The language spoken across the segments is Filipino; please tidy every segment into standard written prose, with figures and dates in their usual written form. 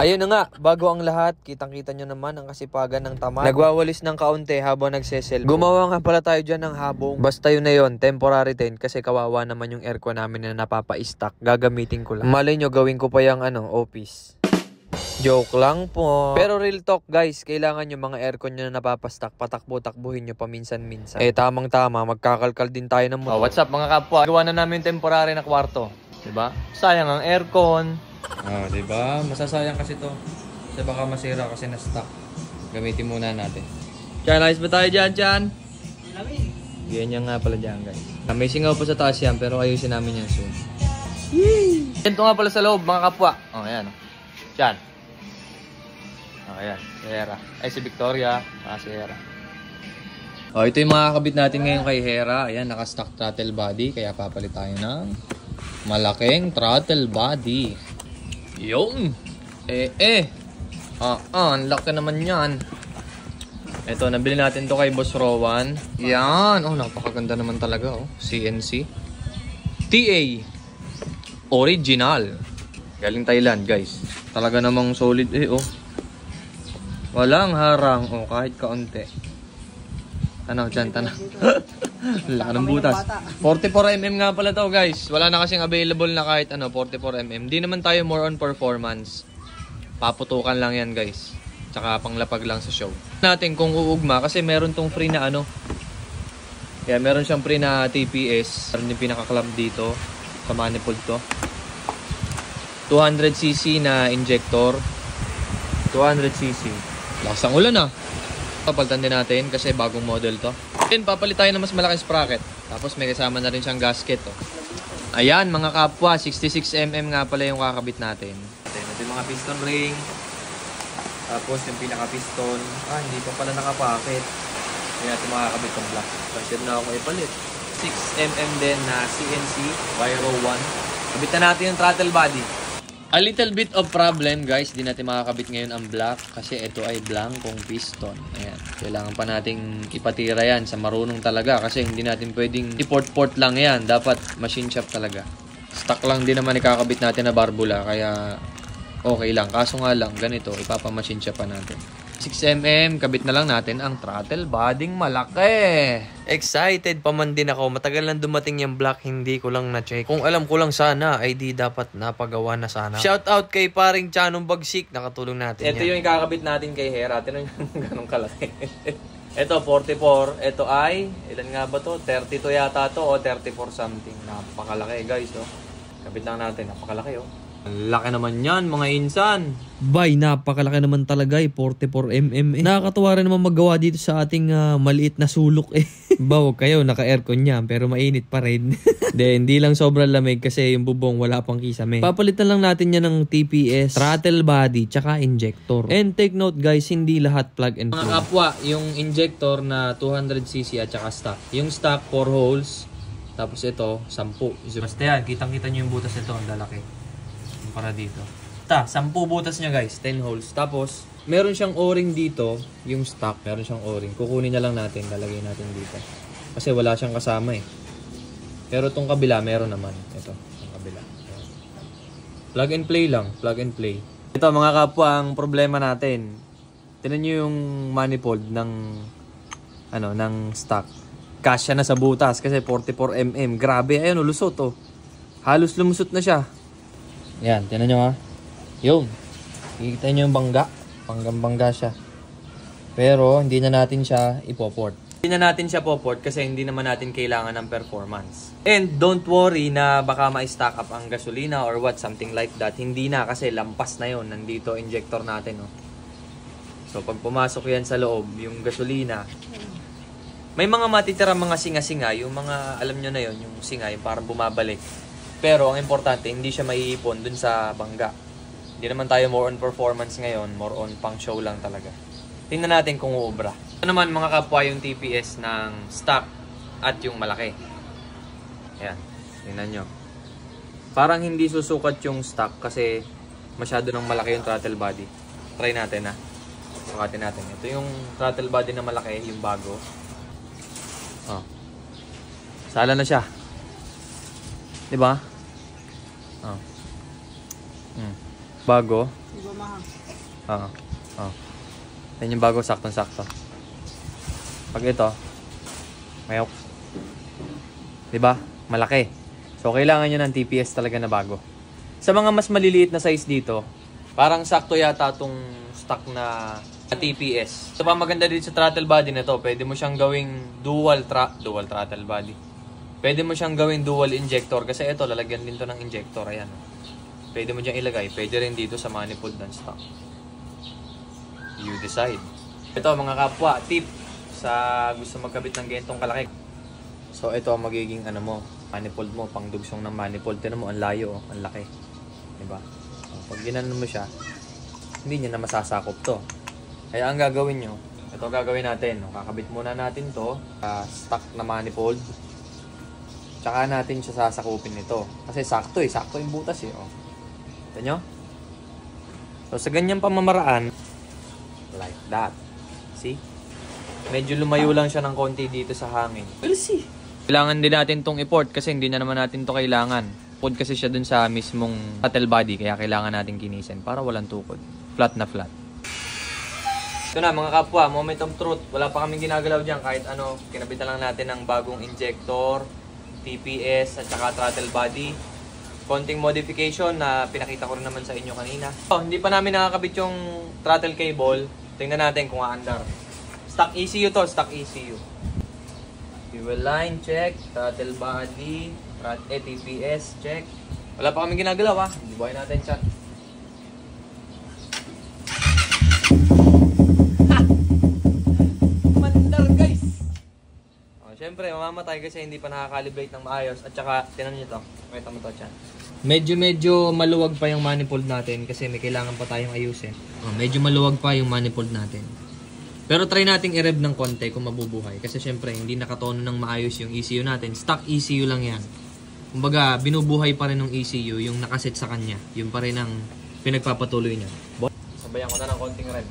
Ayun na nga, bago ang lahat, kitang-kita nyo naman ang kasipagan ng tamad. Nagwawalis ng kaunti habang nagseselfon. Gumawa nga pala tayo dyan ng habong. Basta yun na yun, temporary din kasi kawawa naman yung aircon namin na napapa-stock. Gagamitin ko lang. Malay nyo, gawin ko pa yung office. Joke lang po. Pero real talk guys, kailangan yung mga aircon nyo na napapastock, patakbo-takbuhin nyo paminsan-minsan. Tamang-tama, magkakalkal din tayo ng motor. What's up mga kapwa? Gawa na namin temporary na kwarto. Diba? Sayang ang aircon. Diba? Masasayang kasi to. Kasi baka masira kasi na-stock. Gamitin muna natin. Chan, ayos ba tayo dyan, Chan? Ganyan nga pala dyan, guys. May singaw pa sa taas yan, pero ayusin namin yan soon. Yee! Ito nga pala sa loob, mga kapwa. Ayan. Chan. Ayan. Si Hera. Ay, si Victoria. Si Hera. Ito yung mga kakabit natin ngayon kay Hera. Ayan, naka-stock throttle body. Kaya papalit tayo ng malaking throttle body. Yung. Ang laki naman yan. Ito, nabili natin to kay Boss Rowan. Yan. Napakaganda naman talaga. CNC. TA. Original. Galing Thailand, guys. Talaga namang solid Walang harang. Kahit kaunti. Dyan, tanaw. Laki ng butas. 44mm nga pala to, guys. Wala na kasing available na kahit 44mm. Di naman tayo more on performance. Paputukan lang yan, guys. Tsaka panglapag lang sa show. Natin kung uugma kasi meron tong free na Kaya meron siyang free na TPS. Meron yung pinaka-clamp dito sa manifold to. 200cc na injector. 200cc. Lakas ang ulan Papalitan din natin kasi bagong model to. Then papalit tayo ng mas malaking sprocket. Tapos may kasama na rin siyang gasket Ayan mga kapwa, 66mm nga pala yung kakabit natin. Ito yung mga piston ring. Tapos yung pinaka piston. Hindi pa pala nakapakit. Kaya natin makakabit ng black. Kasi na ako ipalit. 6mm din na CNC Wire 1. Kabit na natin yung throttle body. A little bit of problem guys, di natin makakabit ngayon ang black kasi ito ay blankong piston. Ayan, kailangan pa nating ipatira yan sa marunong talaga kasi hindi natin pwedeng i-port-port lang yan. Dapat machine shop talaga. Stock lang din naman ikakabit natin na barbula kaya okay lang. Kaso nga lang, ganito, ipapamachine shop pa natin. 6mm, kabit na lang natin ang throttle boding malaki. Excited pa man din ako. Matagal lang dumating yung black, hindi ko lang na-check. Kung alam ko lang sana, ay di dapat napagawa na sana. Shout out kay paring Chanong Bagsik, nakatulong natin Ito yung kakabit natin kay Hera. Tignan yung ganong kalaki. Ito 44. Ito ay, ilan nga ba to? 32 yata to o 34 something. Napakalaki guys. Kabit lang natin. Napakalaki Ang laki naman yan, mga insan. Bay, napakalaki naman talaga 44mm Nakakatuwa rin naman magawa dito sa ating maliit na sulok Baw kayo, naka-aircon yan, pero mainit pa rin. Hindi lang sobrang lamig kasi yung bubong wala pang kisame. Papalitan lang natin yan ng TPS, throttle body, tsaka injector. And take note guys, hindi lahat plug and play. Mga kapwa, yung injector na 200cc at tsaka stock. Yung stock, 4 holes. Tapos ito, 10. Basta yan, kitang-kita nyo yung butas nito, ang lalaki. Para dito. 10 butas niya guys, 10 holes. Tapos, meron siyang o-ring dito, yung stock, meron siyang o-ring. Kukunin na lang natin, lalagay natin dito. Kasi wala siyang kasama Pero itong kabila, meron naman. Ito, yung kabila. Plug and play lang, plug and play. Ito mga kapwa, ang problema natin. Tingnan nyo yung manifold ng ng stock. Kasya na sa butas kasi 44mm. Grabe, ayun, lusot Halos lumusot na siya. Yan, tinan nyo Yung. Kikita nyo yung bangga. Banggang-bangga siya. Pero, hindi na natin siya ipoport. Hindi na natin siya poport kasi hindi naman natin kailangan ng performance. And don't worry na baka ma-stack up ang gasolina or what, something like that. Hindi na kasi lampas na yon. Nandito injector natin. So, pag pumasok yan sa loob, yung gasolina, may mga matitira mga singa-singa. Yung mga, alam nyo na yon yung singa, yung parang bumabalik. Pero ang importante, hindi siya maiipon dun sa bangga. Hindi naman tayo more on performance ngayon, more on pang show lang talaga. Tingnan natin kung uubra. Ito naman mga kapwa yung TPS ng stock at yung malaki. Ayan, tingnan nyo. Parang hindi susukat yung stock kasi masyado nang malaki yung throttle body. Try natin sukatin natin. Ito yung throttle body na malaki, yung bago. Sala na siya. Diba? Bago. Iba mahal. Oo. Oo. Yan yung bago, saktong-sakto. Pag ito, mayok. Diba? Malaki. So, kailangan nyo ng TPS talaga na bago. Sa mga mas maliliit na size dito, parang sakto yata tong stock na TPS. So, pa maganda dito sa throttle body na to, pwede mo siyang gawing dual throttle body. Pwede mo siyang gawing dual injector kasi ito, lalagyan din to ng injector. Ayan. Pwede mo diyang ilagay. Pwede rin dito sa manifold ng stock. You decide. Ito mga kapwa, tip sa gusto magkabit ng ganitong kalaki. So, ito ang magiging manifold mo, pangdugsong ng manifold. Tignan mo, ang layo, ang laki. Diba? So, pag ginanon mo siya, hindi niya na masasakop to. Kaya ang gagawin nyo, ito gagawin natin. Kakabit muna natin to sa stock na manifold. Tsaka natin siya sasakupin nito. Kasi sakto yung butas eh. Oh. Ito nyo? So sa ganyang pamamaraan, like that. See? Medyo lumayo lang siya ng konti dito sa hangin. We'll see. Kailangan din natin tong i-port kasi hindi na naman natin to kailangan. Port kasi siya dun sa mismong throttle body kaya kailangan natin kinisin para walang tukod. Flat na flat. Ito na mga kapwa, moment of truth. Wala pa kaming ginagalaw dyan kahit ano. Kinabitan lang natin ng bagong injector, TPS at saka throttle body. Konting modification na pinakita ko rin naman sa inyo kanina. Hindi pa namin nakakabit yung throttle cable. Tingnan natin kung aandar. Stock ECU to, stock ECU. Fuel line, check. Throttle body, TPS, check. Wala pa kaming ginagalaw ha. Bubuhay natin siya. Siyempre, mamamatay kasi hindi pa nakakalibrate ng maayos. At saka, tinan nyo to. Makita mo to dyan. Medyo maluwag pa yung manifold natin kasi may kailangan pa tayong ayusin. Medyo maluwag pa yung manifold natin. Pero try nating i-rev ng konti kung mabubuhay. Kasi siyempre, hindi nakatono ng maayos yung ECU natin. Stock ECU lang yan. Kumbaga, binubuhay pa rin ng ECU yung nakaset sa kanya. Yung pa rin ang pinagpapatuloy niya. Sabayan ko na ng konting rev.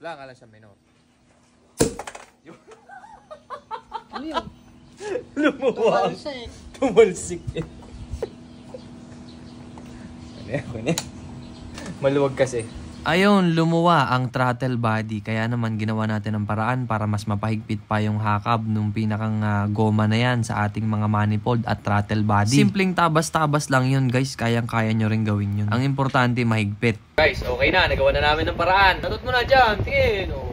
Wala nga lang siya minor. Ano yun? Lumuwa. Tumalsik. Tumalsik eh. Ano? Maluwag kasi. Ayun, lumuwa ang throttle body. Kaya naman ginawa natin ang paraan para mas mapahigpit pa yung hakab nung pinakang goma na yan sa ating mga manifold at throttle body. Simpleng tabas-tabas lang yun guys. Kayang-kaya nyo rin gawin yun. Ang importante mahigpit. Guys, okay na. Nagawa na namin ng paraan. Tatot mo na dyan. Tingin. Oh.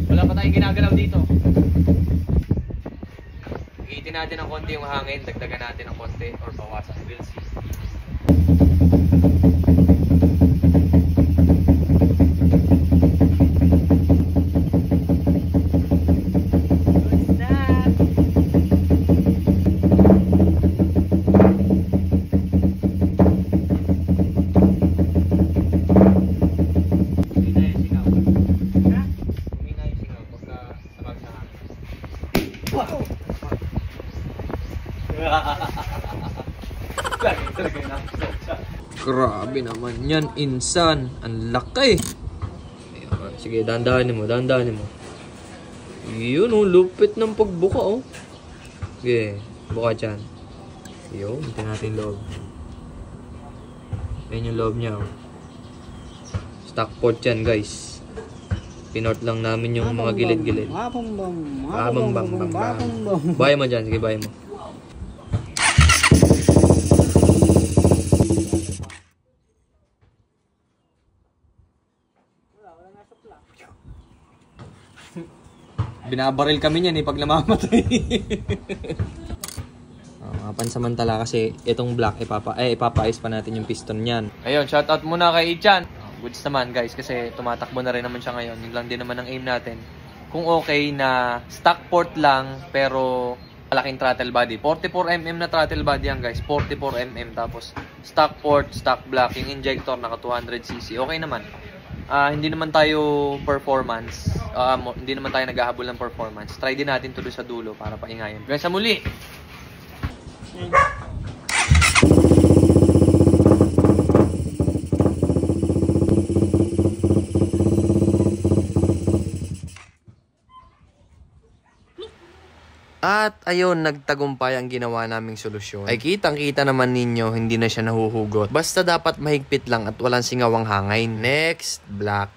Wala pa tayong ginagalaw dito. Iitin natin ng konti yung hangin, dagdagan natin ng konti or bawasan. We'll see. Grabe naman yan, insan. Ang laki. Sige, dandahanin mo. Yun oh, lupit ng pagbuka oh. Sige, buka dyan. Yun, hintin natin loob. Ayan yung loob niya oh. Stock port yan guys. Pinort lang namin yung mga gilid-gilid. Baya mo dyan, sige baya mo. Binabaril kami niyan eh pag namamatay. Pansamantala kasi itong black ipapaayos pa natin yung piston niyan. Ayun, shoutout muna kay Ichan. Goods naman guys kasi tumatakbo na rin naman siya ngayon. Yun lang din naman ang aim natin. Kung okay na stock port lang pero Malaking throttle body. 44mm na throttle body yan guys. 44mm. Tapos stock port, stock block. Yung injector naka 200cc. Okay naman. Hindi naman tayo performance. Hindi naman tayo naghahabol ng performance. Try din natin tuloy sa dulo para paingayin. Guys, sa muli! At ayun, nagtagumpay ang ginawa naming solusyon. Ay kitang-kita naman ninyo, hindi na siya nahuhugot. Basta dapat mahigpit lang at walang singawang hangin. Next, black.